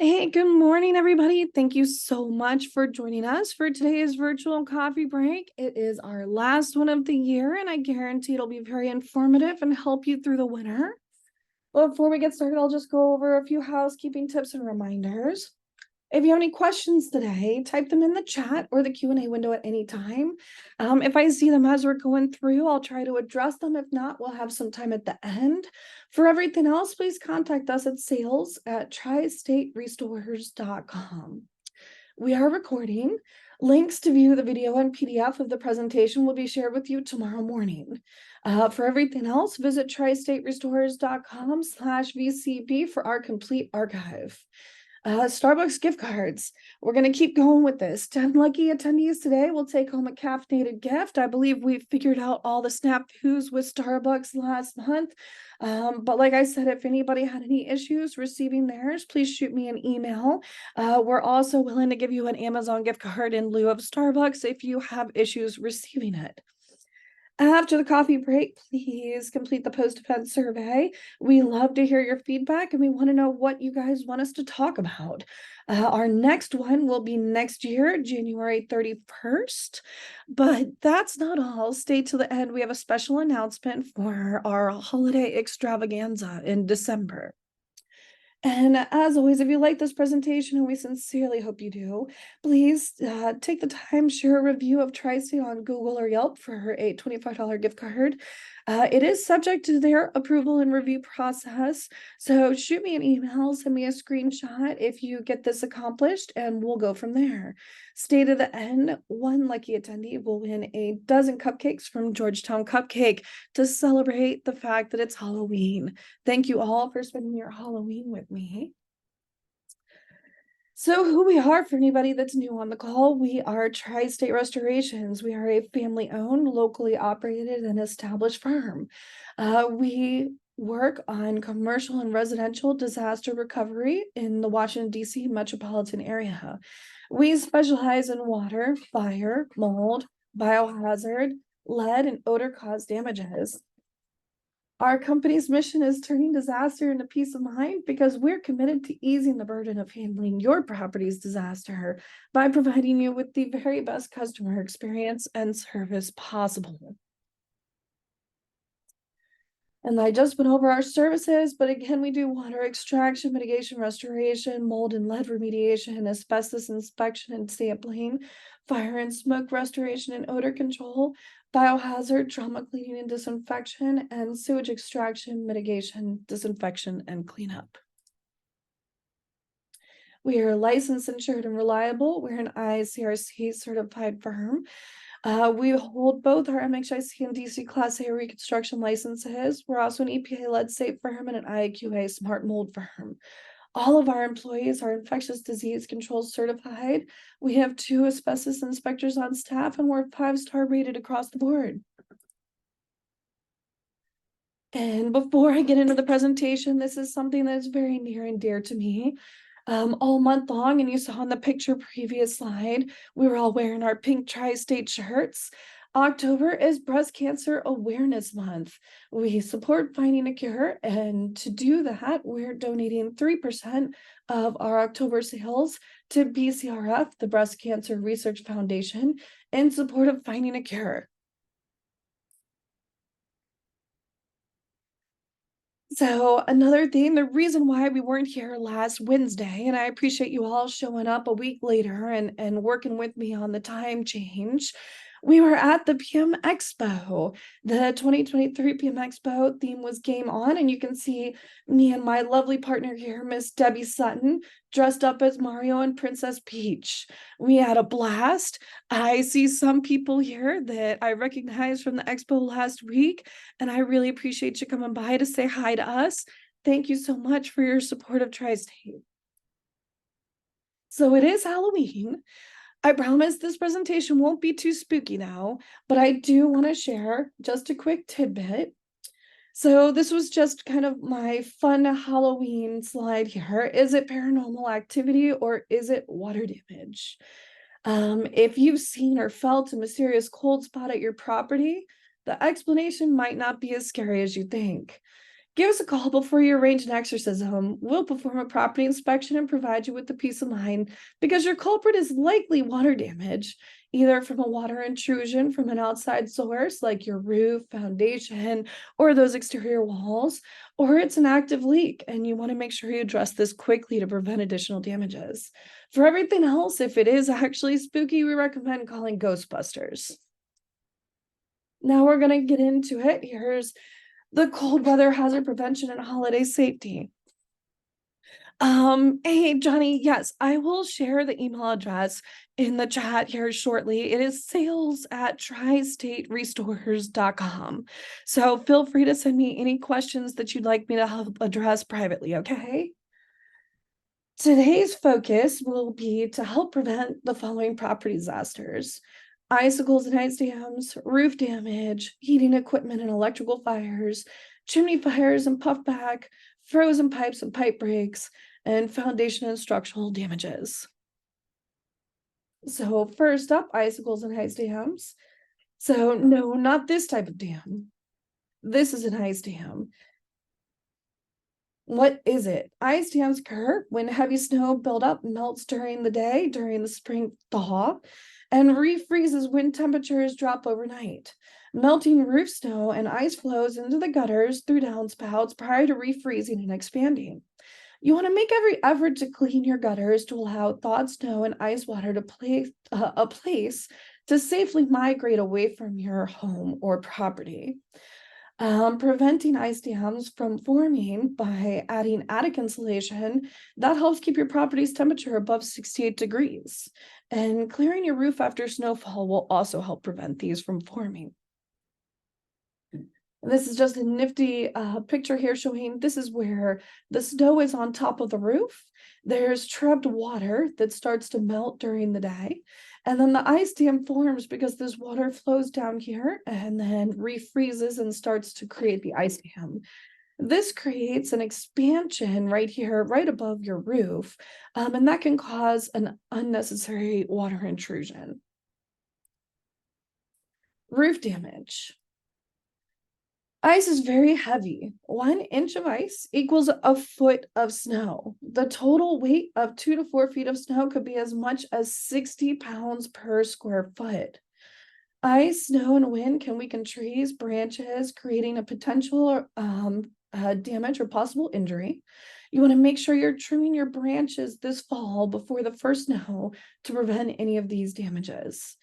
Hey, good morning, everybody. Thank you so much for joining us for today's virtual coffee break. It is our last one of the year, and I guarantee it'll be very informative and help you through the winter. But before we get started, I'll just go over a few housekeeping tips and reminders. If you have any questions today, type them in the chat or the Q&A window at any time. If I see them as we're going through, I'll try to address them. If not, we'll have some time at the end. For everything else, please contact us at sales@tristaterestores.com. We are recording. Links to view the video and PDF of the presentation will be shared with you tomorrow morning. For everything else, visit tristaterestores.com/VCB for our complete archive. Starbucks gift cards. We're going to keep going with this. 10 lucky attendees today will take home a caffeinated gift. I believe we figured out all the snafus with Starbucks last month. But like I said, if anybody had any issues receiving theirs, please shoot me an email. We're also willing to give you an Amazon gift card in lieu of Starbucks if you have issues receiving it. After the coffee break, please complete the post-event survey. We love to hear your feedback and we want to know what you guys want us to talk about. Our next one will be next year, January 31st. But that's not all. Stay till the end. We have a special announcement for our holiday extravaganza in December. And as always, if you like this presentation, and we sincerely hope you do, please take the time, share a review of Tri-State on Google or Yelp for a $25 gift card. It is subject to their approval and review process. So shoot me an email, send me a screenshot if you get this accomplished, and we'll go from there. Stay to the end. One lucky attendee will win a dozen cupcakes from Georgetown Cupcake to celebrate the fact that it's Halloween. Thank you all for spending your Halloween with me. So who we are, for anybody that's new on the call, we are Tri-State Restorations. We are a family-owned, locally operated, and established firm. We work on commercial and residential disaster recovery in the Washington, D.C. metropolitan area. We specialize in water, fire, mold, biohazard, lead, and odor-caused damages. Our company's mission is turning disaster into peace of mind because we're committed to easing the burden of handling your property's disaster by providing you with the very best customer experience and service possible. And I just went over our services, but again, we do water extraction, mitigation, restoration, mold and lead remediation, asbestos inspection and sampling, fire and smoke restoration and odor control, biohazard, trauma cleaning and disinfection, and sewage extraction, mitigation, disinfection, and cleanup. We are licensed, insured, and reliable. We're an ICRC certified firm. We hold both our MHIC and DC Class A reconstruction licenses. We're also an EPA lead safe firm and an IAQA smart mold firm. All of our employees are infectious disease control certified. We have 2 asbestos inspectors on staff, and we're 5-star rated across the board. And before I get into the presentation, this is something that is very near and dear to me. All month long, and you saw on the picture previous slide, we were all wearing our pink Tri-State shirts. October is Breast Cancer Awareness Month. We support finding a cure, and to do that, we're donating 3% of our October sales to BCRF, the Breast Cancer Research Foundation, in support of finding a cure. So another thing, the reason why we weren't here last Wednesday, and I appreciate you all showing up a week later and working with me on the time change, we were at the PM Expo. The 2023 PM Expo theme was Game On, and you can see me and my lovely partner here, Miss Debbie Sutton, dressed up as Mario and Princess Peach. We had a blast. I see some people here that I recognize from the expo last week, and I really appreciate you coming by to say hi to us. Thank you so much for your support of Tri-State. So it is Halloween. I promise this presentation won't be too spooky now, but I do want to share just a quick tidbit. So this was just kind of my fun Halloween slide here. Is it paranormal activity or is it water damage? If you've seen or felt a mysterious cold spot at your property, the explanation might not be as scary as you think. Give us a call before you arrange an exorcism. We'll perform a property inspection and provide you with the peace of mind because your culprit is likely water damage, either from a water intrusion from an outside source like your roof, foundation, or those exterior walls, or it's an active leak and you want to make sure you address this quickly to prevent additional damages. For everything else, if it is actually spooky, we recommend calling Ghostbusters. Now we're going to get into it. Here's the cold weather hazard prevention and holiday safety. Hey Johnny, yes, I will share the email address in the chat here shortly. It is sales@tristaterestores.com. So feel free to send me any questions that you'd like me to help address privately, okay? Today's focus will be to help prevent the following property disasters: icicles and ice dams, roof damage, heating equipment and electrical fires, chimney fires and puffback, frozen pipes and pipe breaks, and foundation and structural damages. So first up, icicles and ice dams. So no, not this type of dam. This is an ice dam. What is it? Ice dams occur when heavy snow buildup melts during the day, during the spring thaw, and refreezes when temperatures drop overnight. Melting roof snow and ice flows into the gutters through downspouts prior to refreezing and expanding. You want to make every effort to clean your gutters to allow thawed snow and ice water to a place to safely migrate away from your home or property. Preventing ice dams from forming by adding attic insulation that helps keep your property's temperature above 68 degrees. And clearing your roof after snowfall will also help prevent these from forming. This is just a nifty picture here showing this is where the snow is on top of the roof. There's trapped water that starts to melt during the day. And then the ice dam forms because this water flows down here and then refreezes and starts to create the ice dam. This creates an expansion right here, right above your roof, and that can cause an unnecessary water intrusion. Roof damage. Ice is very heavy. 1 inch of ice equals a foot of snow. The total weight of 2 to 4 feet of snow could be as much as 60 pounds per square foot. Ice, snow, and wind can weaken trees, branches, creating a potential damage or possible injury. You want to make sure you're trimming your branches this fall before the first snow to prevent any of these damages.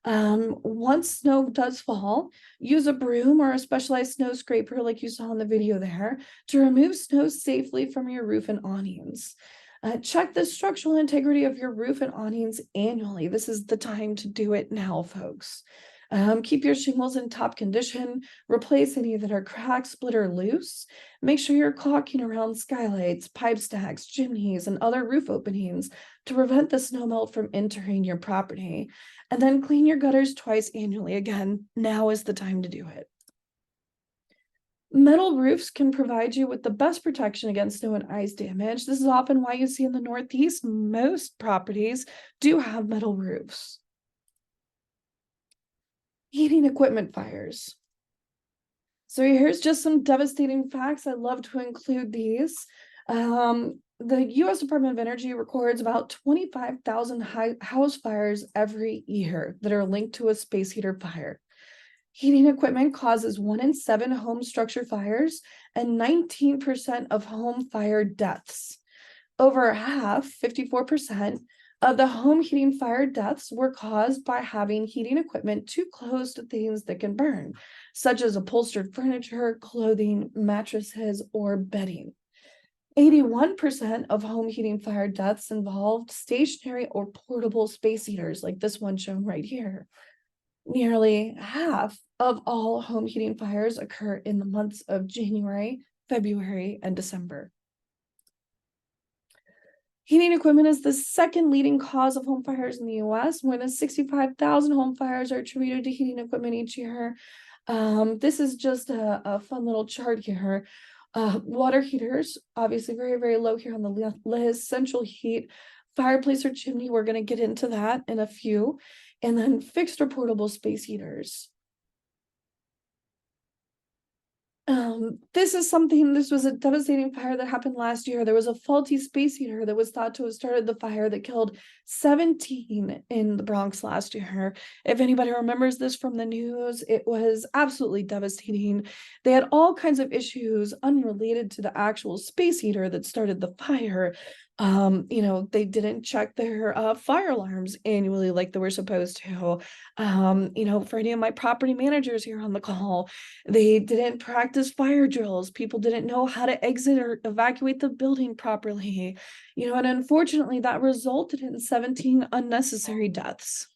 Once snow does fall, use a broom or a specialized snow scraper like you saw in the video there to remove snow safely from your roof and awnings. Check the structural integrity of your roof and awnings annually. This is the time to do it now, folks. Keep your shingles in top condition, replace any that are cracked, split, or loose. Make sure you're caulking around skylights, pipe stacks, chimneys, and other roof openings to prevent the snow melt from entering your property. And then clean your gutters twice annually. Again, now is the time to do it. Metal roofs can provide you with the best protection against snow and ice damage. This is often why you see in the Northeast, most properties do have metal roofs. Heating equipment fires. So here's just some devastating facts. I love to include these. The U.S. Department of Energy records about 25,000 house fires every year that are linked to a space heater fire. Heating equipment causes 1 in 7 home structure fires and 19% of home fire deaths. Over half, 54%, of the home heating fire deaths were caused by having heating equipment too close to things that can burn, such as upholstered furniture, clothing, mattresses, or bedding. 81% of home heating fire deaths involved stationary or portable space heaters, like this one shown right here. Nearly half of all home heating fires occur in the months of January, February, and December. Heating equipment is the second leading cause of home fires in the U.S. More than 65,000 home fires are attributed to heating equipment each year. This is just a fun little chart here. Water heaters, obviously very, very low here on the list. Central heat, fireplace or chimney, we're going to get into that in a few. And then fixed or portable space heaters. This was a devastating fire that happened last year. There was a faulty space heater that was thought to have started the fire that killed 17 in the Bronx last year. If anybody remembers this from the news, it was absolutely devastating. They had all kinds of issues unrelated to the actual space heater that started the fire. They didn't check their fire alarms annually like they were supposed to. For any of my property managers here on the call, they didn't practice fire drills. People didn't know how to exit or evacuate the building properly. And unfortunately, that resulted in 17 unnecessary deaths.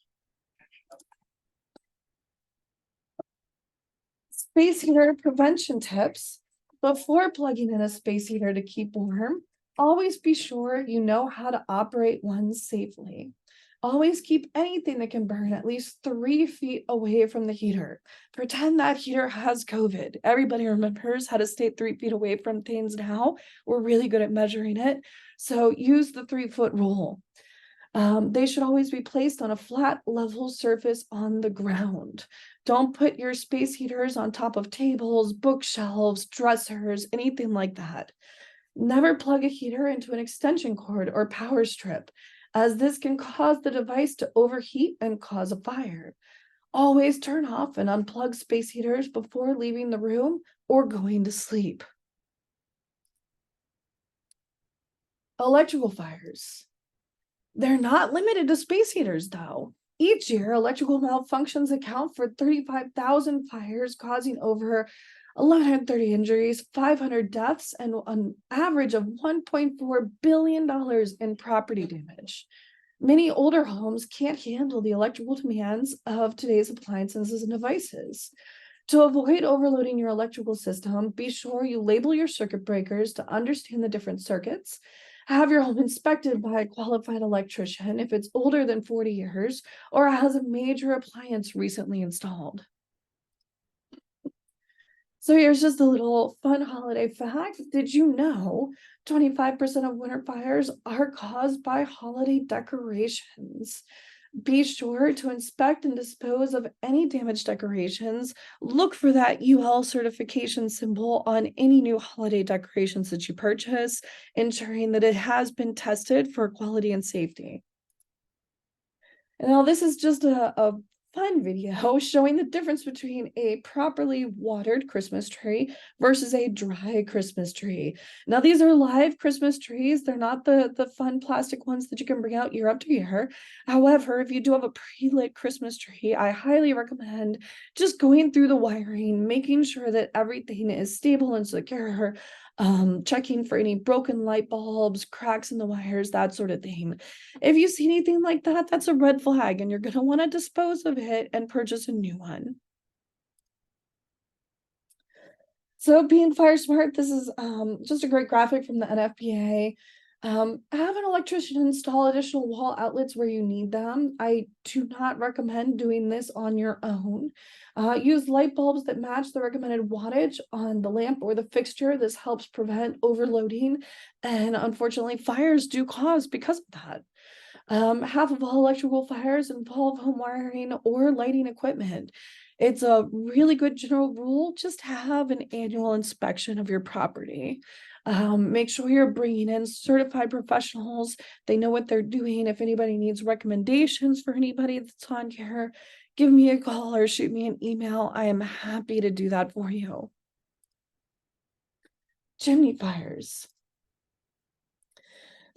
Space heater prevention tips. Before plugging in a space heater to keep warm, always be sure you know how to operate one safely. Always keep anything that can burn at least 3 feet away from the heater. Pretend that heater has COVID. Everybody remembers how to stay 3 feet away from things now. We're really good at measuring it. So use the 3-foot rule. They should always be placed on a flat, level surface on the ground. Don't put your space heaters on top of tables, bookshelves, dressers, anything like that. Never plug a heater into an extension cord or power strip, as this can cause the device to overheat and cause a fire. Always turn off and unplug space heaters before leaving the room or going to sleep. Electrical fires. They're not limited to space heaters, though. Each year, electrical malfunctions account for 35,000 fires, causing over 1,130 injuries, 500 deaths, and an average of $1.4 billion in property damage. Many older homes can't handle the electrical demands of today's appliances and devices. To avoid overloading your electrical system, be sure you label your circuit breakers to understand the different circuits. Have your home inspected by a qualified electrician if it's older than 40 years or has a major appliance recently installed. So here's just a little fun holiday fact. Did you know 25% of winter fires are caused by holiday decorations? Be sure to inspect and dispose of any damaged decorations. Look for that UL certification symbol on any new holiday decorations that you purchase, ensuring that it has been tested for quality and safety. And now this is just a fun video showing the difference between a properly watered Christmas tree versus a dry Christmas tree. Now, these are live Christmas trees. They're not the fun plastic ones that you can bring out year after year. However, if you do have a pre-lit Christmas tree, I highly recommend just going through the wiring, making sure that everything is stable and secure, checking for any broken light bulbs, cracks in the wires, that sort of thing. If you see anything like that, that's a red flag, and you're going to want to dispose of it and purchase a new one. So being fire smart, this is just a great graphic from the NFPA. Have an electrician install additional wall outlets where you need them. I do not recommend doing this on your own. Use light bulbs that match the recommended wattage on the lamp or the fixture. This helps prevent overloading, and unfortunately, fires do cause because of that. Half of all electrical fires involve home wiring or lighting equipment. It's a really good general rule. Just have an annual inspection of your property. Make sure you're bringing in certified professionals. They know what they're doing. If anybody needs recommendations for anybody that's on here, give me a call or shoot me an email. I am happy to do that for you. Chimney fires.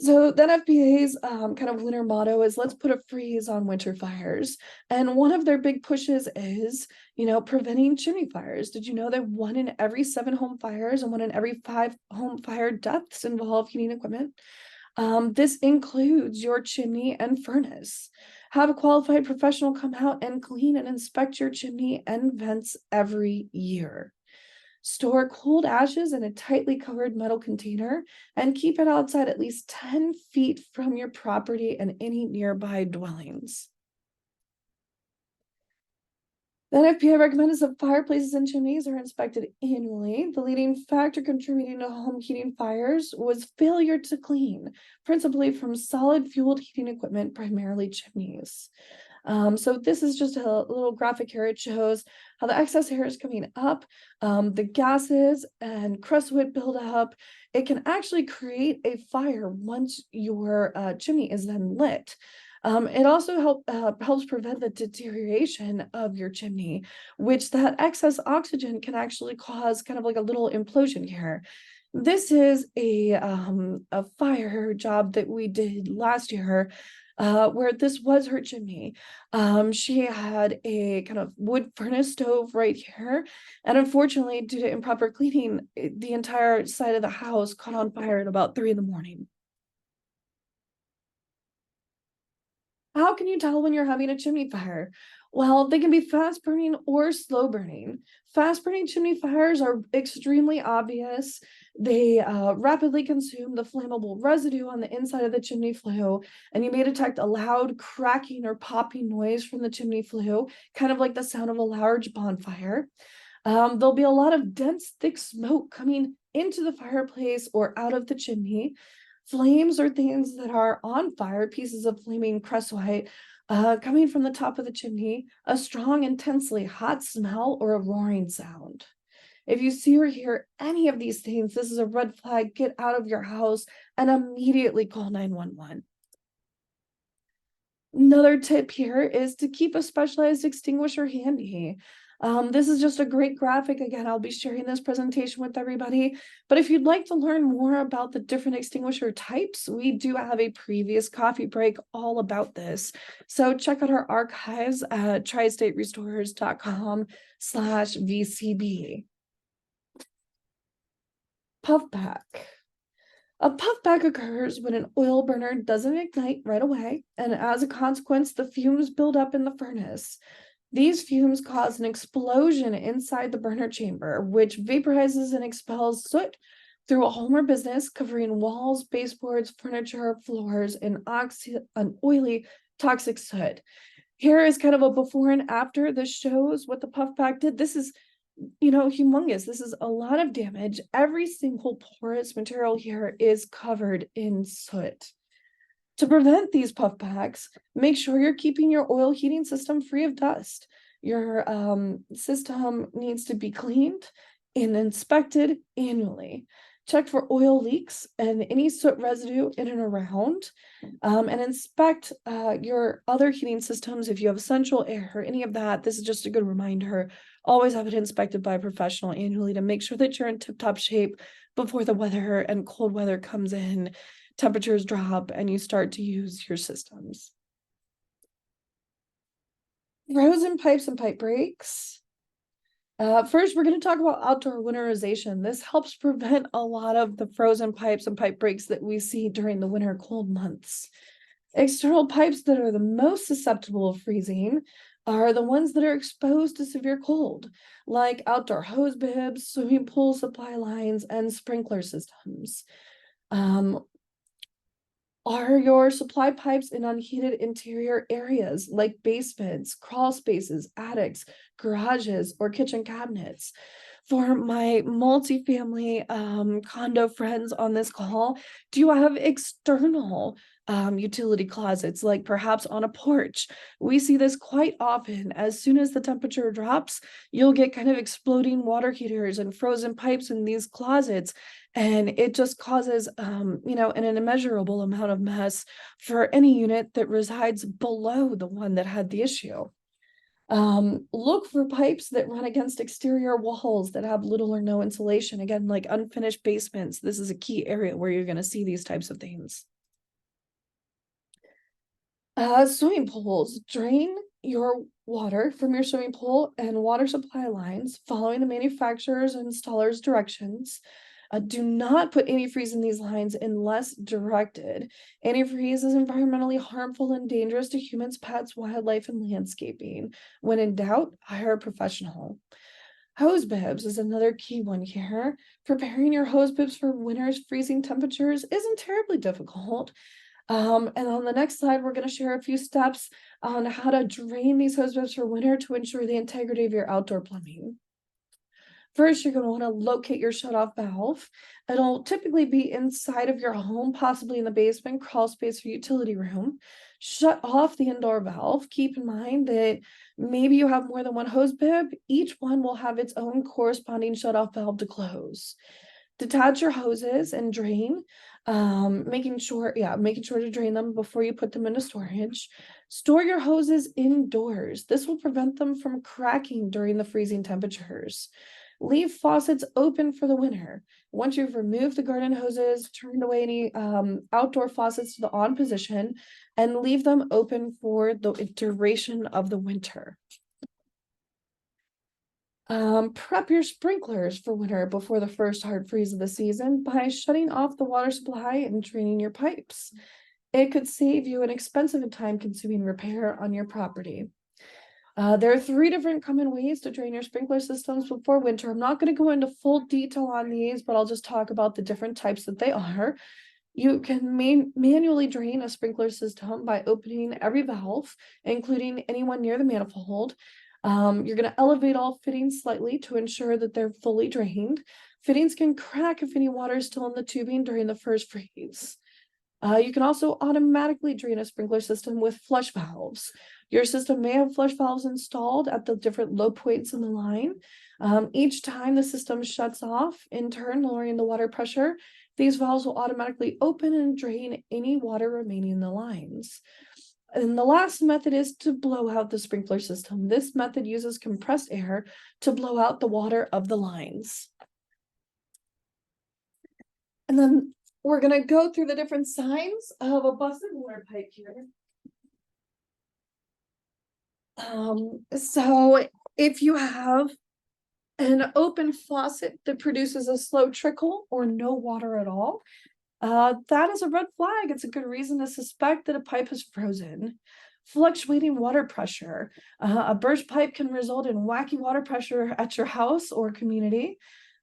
So the NFPA's kind of winter motto is let's put a freeze on winter fires. And one of their big pushes is, preventing chimney fires. Did you know that 1 in every 7 home fires and 1 in every 5 home fire deaths involve heating equipment? This includes your chimney and furnace. Have a qualified professional come out and clean and inspect your chimney and vents every year. Store cold ashes in a tightly covered metal container and keep it outside at least 10 feet from your property and any nearby dwellings. The NFPA recommends that fireplaces and chimneys are inspected annually. The leading factor contributing to home heating fires was failure to clean, principally from solid fueled heating equipment, primarily chimneys. So this is just a little graphic here. It shows how the excess air is coming up, the gases and crustwood build up. It can actually create a fire once your chimney is then lit. It also helps prevent the deterioration of your chimney, which that excess oxygen can actually cause kind of like a little implosion here. This is a fire job that we did last year, where this was her chimney. She had a kind of wood furnace stove right here, and unfortunately, due to improper cleaning, the entire side of the house caught on fire at about 3 in the morning. How can you tell when you're having a chimney fire? Well, they can be fast burning or slow burning. Fast burning chimney fires are extremely obvious. They rapidly consume the flammable residue on the inside of the chimney flue, and you may detect a loud cracking or popping noise from the chimney flue, kind of like the sound of a large bonfire. There'll be a lot of dense, thick smoke coming into the fireplace or out of the chimney. Flames are things that are on fire, pieces of flaming cresswhite coming from the top of the chimney, a strong, intensely hot smell, or a roaring sound. If you see or hear any of these things, this is a red flag. Get out of your house and immediately call 911. Another tip here is to keep a specialized extinguisher handy. This is just a great graphic. Again, I'll be sharing this presentation with everybody. But if you'd like to learn more about the different extinguisher types, we do have a previous coffee break all about this. So check out our archives at tristaterestorers.com/VCB. Puffback. A puffback occurs when an oil burner doesn't ignite right away, and as a consequence, the fumes build up in the furnace. These fumes cause an explosion inside the burner chamber, which vaporizes and expels soot through a home or business, covering walls, baseboards, furniture, floors, and an oily, toxic soot. Here is kind of a before and after. This shows what the puffback did. This is humongous. This is a lot of damage. Every single porous material here is covered in soot. To prevent these puffbacks, make sure you're keeping your oil heating system free of dust. Your system needs to be cleaned and inspected annually. Check for oil leaks and any soot residue in and around, and inspect your other heating systems if you have central air or any of that. This is just a good reminder. Always have it inspected by a professional annually to make sure that you're in tip-top shape before the weather and cold weather comes in, temperatures drop, and you start to use your systems. Frozen pipes and pipe breaks. First, we're going to talk about outdoor winterization. This helps prevent a lot of the frozen pipes and pipe breaks that we see during the winter cold months. External pipes that are the most susceptible of freezing are the ones that are exposed to severe cold, like outdoor hose bibs, swimming pool supply lines, and sprinkler systems. Are your supply pipes in unheated interior areas like basements, crawl spaces, attics, garages, or kitchen cabinets? For my multifamily condo friends on this call, do you have external utility closets, like perhaps on a porch? We see this quite often. As soon as the temperature drops, you'll get kind of exploding water heaters and frozen pipes in these closets. And it just causes, an immeasurable amount of mess for any unit that resides below the one that had the issue. Look for pipes that run against exterior walls that have little or no insulation. Again, like unfinished basements. This is a key area where you're going to see these types of things. Swimming pools. Drain your water from your swimming pool and water supply lines following the manufacturer's and installer's directions. Do not put antifreeze in these lines unless directed. Antifreeze is environmentally harmful and dangerous to humans, pets, wildlife, and landscaping. When in doubt, hire a professional. Hose bibs is another key one here. Preparing your hose bibs for winter's freezing temperatures isn't terribly difficult. And on the next slide, we're going to share a few steps on how to drain these hose bibs for winter to ensure the integrity of your outdoor plumbing. First, you're going to want to locate your shutoff valve. It'll typically be inside of your home, possibly in the basement, crawl space, or utility room. Shut off the indoor valve. Keep in mind that maybe you have more than one hose bib. Each one will have its own corresponding shutoff valve to close. Detach your hoses and drain, making sure to drain them before you put them into storage. Store your hoses indoors. This will prevent them from cracking during the freezing temperatures. Leave faucets open for the winter. Once you've removed the garden hoses, turned away any outdoor faucets to the on position, and leave them open for the duration of the winter. Prep your sprinklers for winter before the first hard freeze of the season by shutting off the water supply and draining your pipes. It could save you an expensive and time-consuming repair on your property. There are 3 different common ways to drain your sprinkler systems before winter. I'm not going to go into full detail on these, but I'll just talk about the different types that they are. You can manually drain a sprinkler system by opening every valve, including anyone near the manifold. You're going to elevate all fittings slightly to ensure that they're fully drained. Fittings can crack if any water is still in the tubing during the first freeze. You can also automatically drain a sprinkler system with flush valves. Your system may have flush valves installed at the different low points in the line. Each time the system shuts off, in turn lowering the water pressure, these valves will automatically open and drain any water remaining in the lines. And the last method is to blow out the sprinkler system. This method uses compressed air to blow out the water of the lines. And then we're going to go through the different signs of a busted water pipe here. So if you have an open faucet that produces a slow trickle or no water at all, that is a red flag. It's a good reason to suspect that a pipe is frozen. Fluctuating water pressure. A burst pipe can result in wacky water pressure at your house or community.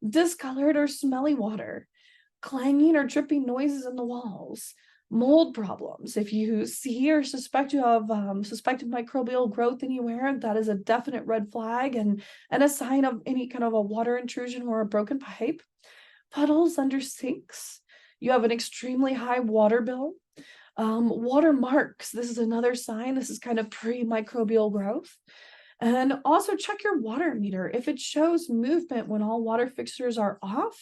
Discolored or smelly water. Clanging or dripping noises in the walls. Mold problems. If you see or suspect you have suspected microbial growth anywhere, that is a definite red flag and a sign of any kind of a water intrusion or a broken pipe. Puddles under sinks. You have an extremely high water bill. Water marks. This is another sign. This is kind of pre-microbial growth. And also check your water meter. If it shows movement when all water fixtures are off,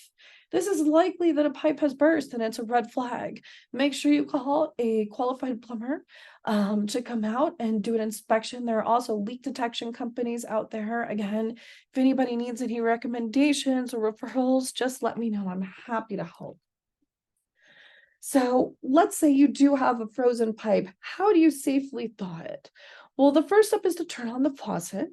this is likely that a pipe has burst and it's a red flag. Make sure you call a qualified plumber to come out and do an inspection. There are also leak detection companies out there. Again, if anybody needs any recommendations or referrals, just let me know. I'm happy to help. So let's say you do have a frozen pipe. How do you safely thaw it? Well, the first step is to turn on the faucet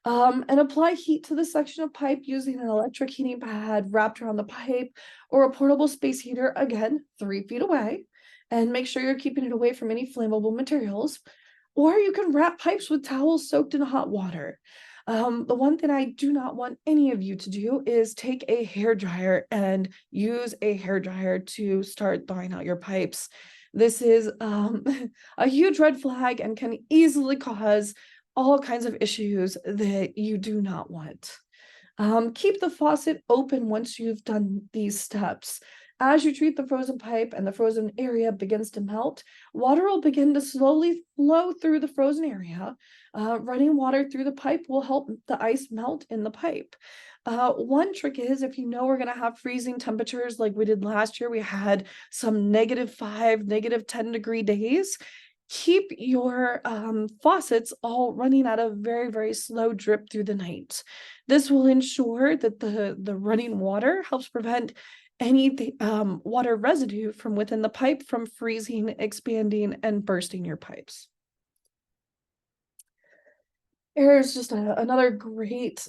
and apply heat to the section of pipe using an electric heating pad wrapped around the pipe or a portable space heater, again, 3 feet away. And make sure you're keeping it away from any flammable materials. Or you can wrap pipes with towels soaked in hot water. The one thing I do not want any of you to do is take a hairdryer and use a hairdryer to start thawing out your pipes. This is a huge red flag and can easily cause all kinds of issues that you do not want. Keep the faucet open once you've done these steps. As you treat the frozen pipe and the frozen area begins to melt, water will begin to slowly flow through the frozen area. Running water through the pipe will help the ice melt in the pipe. One trick is if you know we're going to have freezing temperatures like we did last year, we had some -5, -10 degree days. Keep your faucets all running at a very, very slow drip through the night. This will ensure that the running water helps prevent any water residue from within the pipe from freezing, expanding, and bursting your pipes. Here's just another great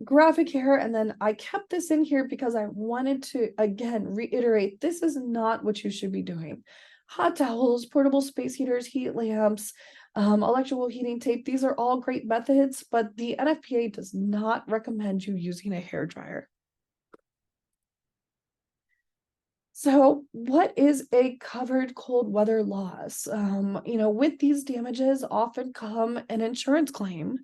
graphic here, and then I kept this in here because I wanted to, again, reiterate, this is not what you should be doing. Hot towels, portable space heaters, heat lamps, electrical heating tape, these are all great methods, but the NFPA does not recommend you using a hairdryer. So, what is a covered cold weather loss? With these damages often come an insurance claim.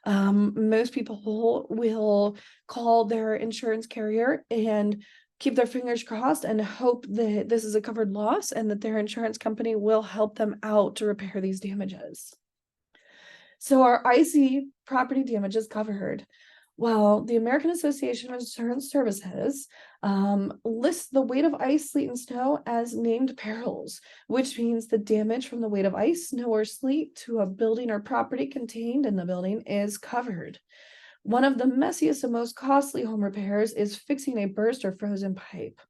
Most people will call their insurance carrier and keep their fingers crossed and hope that this is a covered loss and that their insurance company will help them out to repair these damages. So are icy property damages covered? Well, the American Association of Insurance Services lists the weight of ice, sleet, and snow as named perils, which means the damage from the weight of ice, snow, or sleet to a building or property contained in the building is covered. One of the messiest and most costly home repairs is fixing a burst or frozen pipe.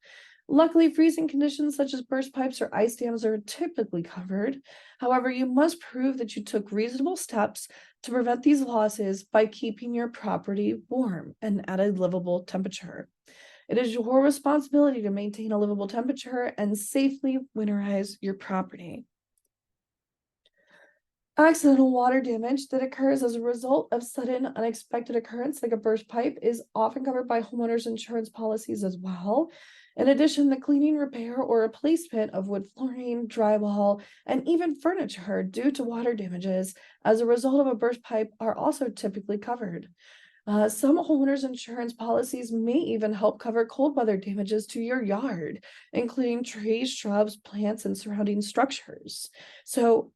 Luckily, freezing conditions such as burst pipes or ice dams are typically covered. However, you must prove that you took reasonable steps to prevent these losses by keeping your property warm and at a livable temperature. It is your responsibility to maintain a livable temperature and safely winterize your property. Accidental water damage that occurs as a result of sudden unexpected occurrence, like a burst pipe, is often covered by homeowners insurance policies as well. In addition, the cleaning, repair, or replacement of wood flooring, drywall, and even furniture due to water damages as a result of a burst pipe are also typically covered. Some homeowners insurance policies may even help cover cold weather damages to your yard, including trees, shrubs, plants, and surrounding structures. So,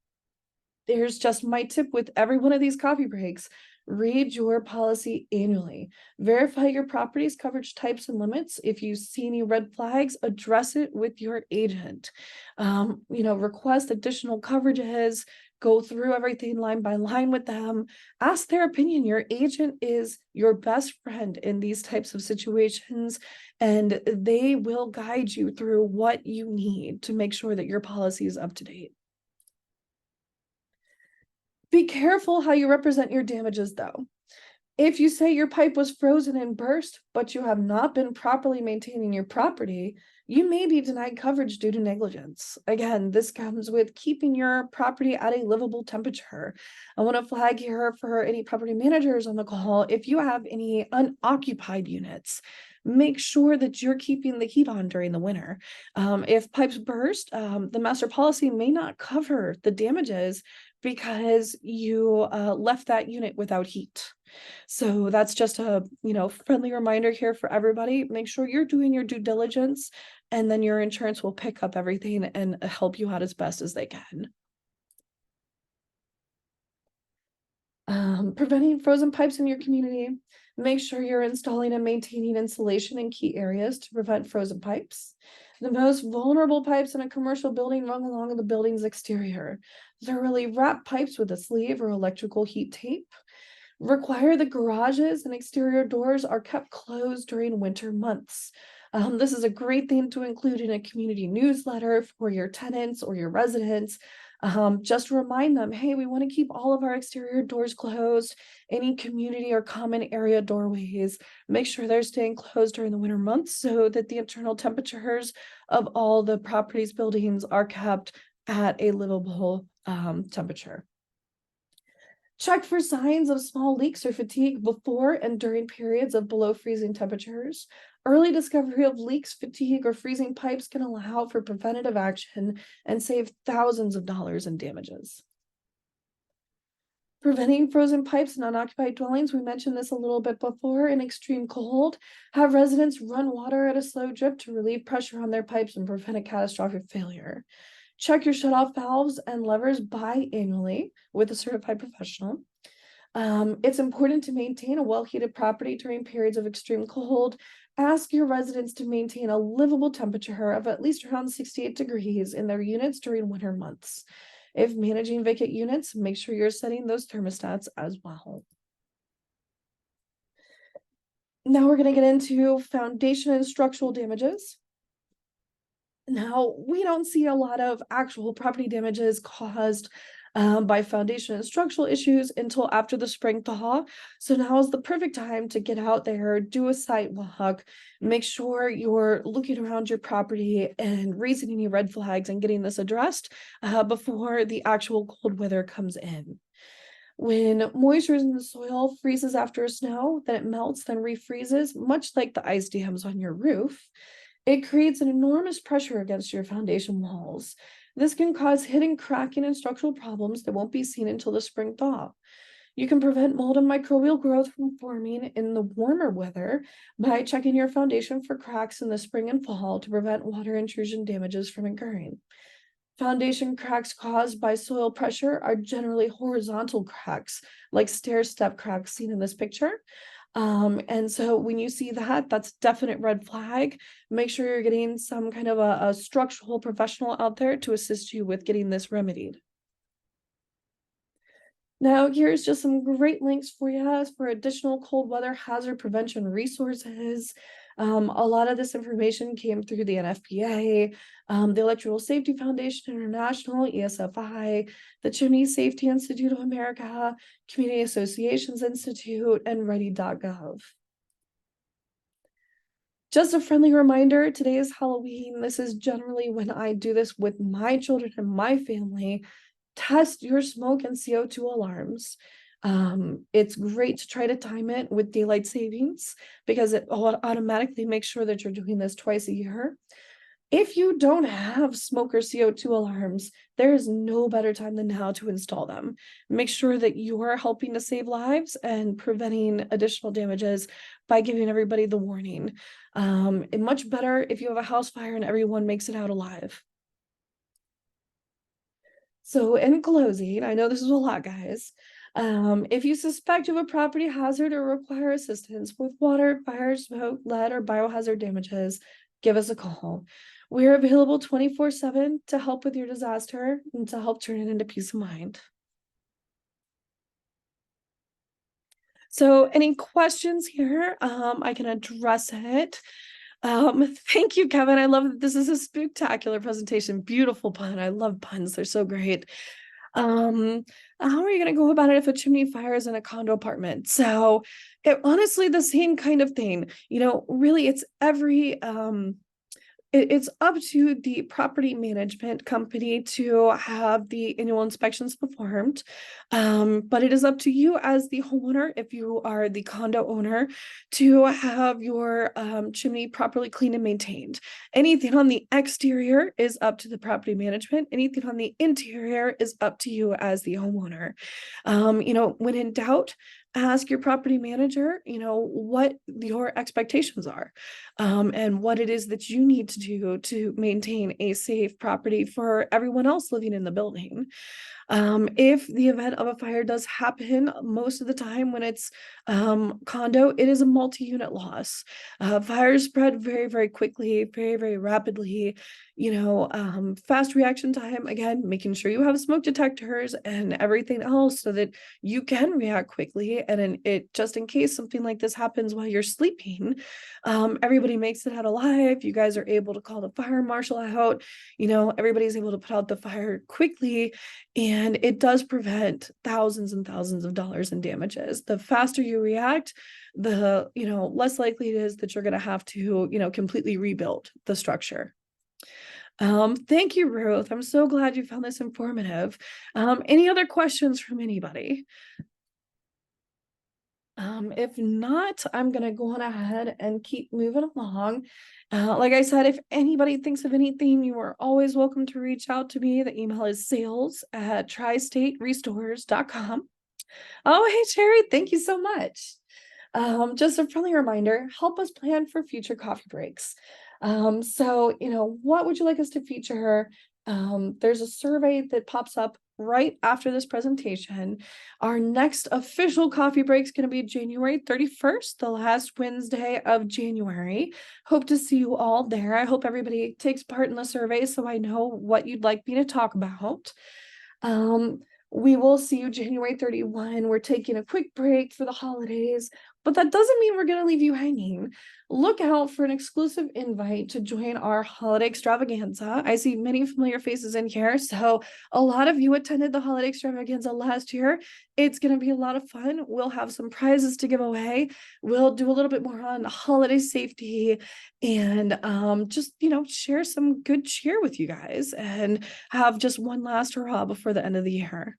here's just my tip with every one of these coffee breaks. Read your policy annually. Verify your property's coverage types and limits. If you see any red flags, address it with your agent. Request additional coverages, go through everything line by line with them. Ask their opinion. Your agent is your best friend in these types of situations, and they will guide you through what you need to make sure that your policy is up to date. Be careful how you represent your damages, though. If you say your pipe was frozen and burst, but you have not been properly maintaining your property, you may be denied coverage due to negligence. Again, this comes with keeping your property at a livable temperature. I want to flag here for any property managers on the call, if you have any unoccupied units, make sure that you're keeping the heat on during the winter. If pipes burst, the master policy may not cover the damages because you left that unit without heat. So that's just a, friendly reminder here for everybody. Make sure you're doing your due diligence, and then your insurance will pick up everything and help you out as best as they can. Preventing frozen pipes in your community. Make sure you're installing and maintaining insulation in key areas to prevent frozen pipes. The most vulnerable pipes in a commercial building run along the building's exterior. Thoroughly wrap pipes with a sleeve or electrical heat tape. Require the garages and exterior doors are kept closed during winter months. This is a great thing to include in a community newsletter for your tenants or your residents. Just remind them, hey, we want to keep all of our exterior doors closed, any community or common area doorways. Make sure they're staying closed during the winter months so that the internal temperatures of all the properties, buildings are kept at a livable temperature. Check for signs of small leaks or fatigue before and during periods of below freezing temperatures. Early discovery of leaks, fatigue, or freezing pipes can allow for preventative action and save thousands of dollars in damages. Preventing frozen pipes in unoccupied dwellings. We mentioned this a little bit before. In extreme cold, have residents run water at a slow drip to relieve pressure on their pipes and prevent a catastrophic failure. Check your shutoff valves and levers biannually with a certified professional. It's important to maintain a well-heated property during periods of extreme cold. Ask your residents to maintain a livable temperature of at least around 68 degrees in their units during winter months. If managing vacant units, make sure you're setting those thermostats as well. Now we're going to get into foundation and structural damages. Now, we don't see a lot of actual property damages caused by foundation and structural issues until after the spring thaw. So now is the perfect time to get out there, do a site walk, make sure you're looking around your property and raising any red flags and getting this addressed before the actual cold weather comes in. When moisture is in the soil, freezes after a snow, then it melts, then refreezes, much like the ice dams on your roof. It creates an enormous pressure against your foundation walls. This can cause hidden cracking and structural problems that won't be seen until the spring thaw. You can prevent mold and microbial growth from forming in the warmer weather by checking your foundation for cracks in the spring and fall to prevent water intrusion damages from occurring. Foundation cracks caused by soil pressure are generally horizontal cracks, like stair step cracks seen in this picture. And so when you see that, that's a definite red flag. Make sure you're getting some kind of a structural professional out there to assist you with getting this remedied. Now, here's just some great links for you for additional cold weather hazard prevention resources. A lot of this information came through the NFPA, the Electrical Safety Foundation International, ESFI, the Chimney Safety Institute of America, Community Associations Institute, and ready.gov. Just a friendly reminder, today is Halloween. This is generally when I do this with my children and my family. Test your smoke and CO2 alarms. It's great to try to time it with daylight savings because it automatically makes sure that you're doing this twice a year. If you don't have smoke or CO2 alarms, there is no better time than now to install them. Make sure that you are helping to save lives and preventing additional damages by giving everybody the warning. And much better if you have a house fire and everyone makes it out alive. So in closing, I know this is a lot, guys. If you suspect you have a property hazard or require assistance with water, fire, smoke, lead, or biohazard damages, give us a call. We're available 24/7 to help with your disaster and to help turn it into peace of mind. So any questions here? I can address it. Thank you, Kevin. I love that this is a spectacular presentation. Beautiful pun. I love puns. They're so great. How are you going to go about it if a chimney fire is in a condo apartment? So honestly, the same kind of thing, really it's it's up to the property management company to have the annual inspections performed. But it is up to you as the homeowner, if you are the condo owner, to have your chimney properly cleaned and maintained. Anything on the exterior is up to the property management. Anything on the interior is up to you as the homeowner. When in doubt, ask your property manager, what your expectations are, and what it is that you need to do to maintain a safe property for everyone else living in the building. If the event of a fire does happen, most of the time when it's condo, it is a multi-unit loss. Fires spread very, very quickly, very, very rapidly. Fast reaction time, again, making sure you have smoke detectors and everything else so that you can react quickly. And just in case something like this happens while you're sleeping, everybody makes it out alive. You guys are able to call the fire marshal out. Everybody's able to put out the fire quickly, and it does prevent thousands and thousands of dollars in damages. The faster you react, the less likely it is that you're going to have to completely rebuild the structure. Thank you, Ruth. I'm so glad you found this informative. Any other questions from anybody? If not, I'm going to go on ahead and keep moving along. Like I said, if anybody thinks of anything, you are always welcome to reach out to me. The email is sales@tristaterestores.com. Oh, hey, Sherry, thank you so much. Just a friendly reminder, help us plan for future coffee breaks. So, what would you like us to feature? There's a survey that pops up right after this presentation. Our next official coffee break is going to be January 31st, the last Wednesday of January. Hope to see you all there. I hope everybody takes part in the survey so I know what you'd like me to talk about. We will see you January 31. We're taking a quick break for the holidays, but that doesn't mean we're going to leave you hanging. Look out for an exclusive invite to join our holiday extravaganza. I see many familiar faces in here, so a lot of you attended the holiday extravaganza last year. It's going to be a lot of fun. We'll have some prizes to give away. We'll do a little bit more on holiday safety and just, share some good cheer with you guys and have just one last hurrah before the end of the year.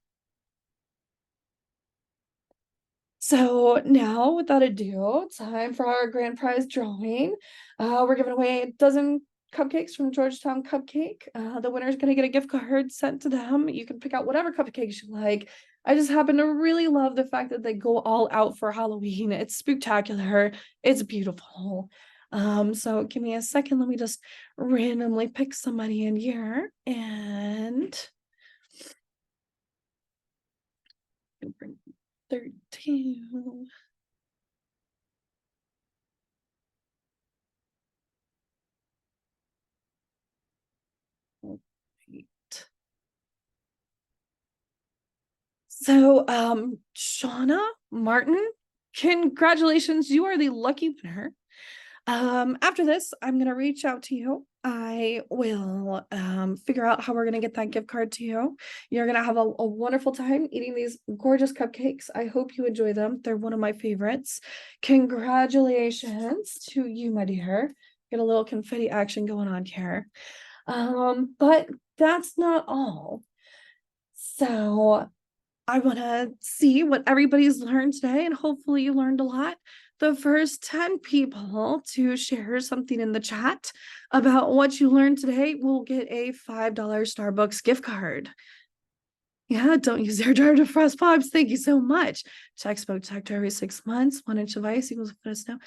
So now, without ado, time for our grand prize drawing. We're giving away a dozen cupcakes from Georgetown Cupcake. The winner's gonna get a gift card sent to them. You can pick out whatever cupcakes you like. I just happen to really love the fact that they go all out for Halloween. It's spectacular. It's beautiful. So give me a second. Let me just randomly pick somebody in here and 13. Right. So, Shauna Martin, congratulations. You are the lucky winner. After this, I'm gonna reach out to you. I will figure out how we're gonna get that gift card to you. You're gonna have a wonderful time eating these gorgeous cupcakes. I hope you enjoy them. They're one of my favorites. Congratulations to you, my dear. Get a little confetti action going on here. But that's not all. So I want to see what everybody's learned today, and hopefully you learned a lot. The first 10 people to share something in the chat about what you learned today will get a $5 Starbucks gift card. Yeah, don't use hair dryer to frost pops. Thank you so much. Check smoke detector every 6 months. 1 inch of ice equals a foot of snow.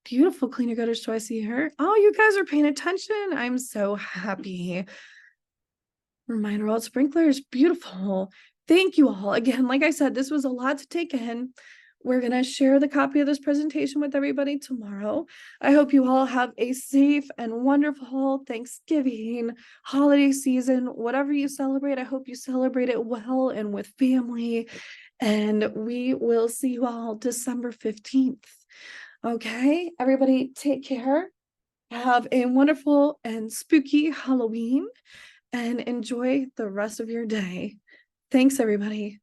Beautiful, clean your gutters twice a year. Oh, you guys are paying attention. I'm so happy. Reminder about sprinklers. Beautiful. Thank you all. Again, like I said, this was a lot to take in. We're going to share the copy of this presentation with everybody tomorrow. I hope you all have a safe and wonderful Thanksgiving holiday season. Whatever you celebrate, I hope you celebrate it well and with family. And we will see you all December 15th. Okay, everybody take care. Have a wonderful and spooky Halloween and enjoy the rest of your day. Thanks, everybody.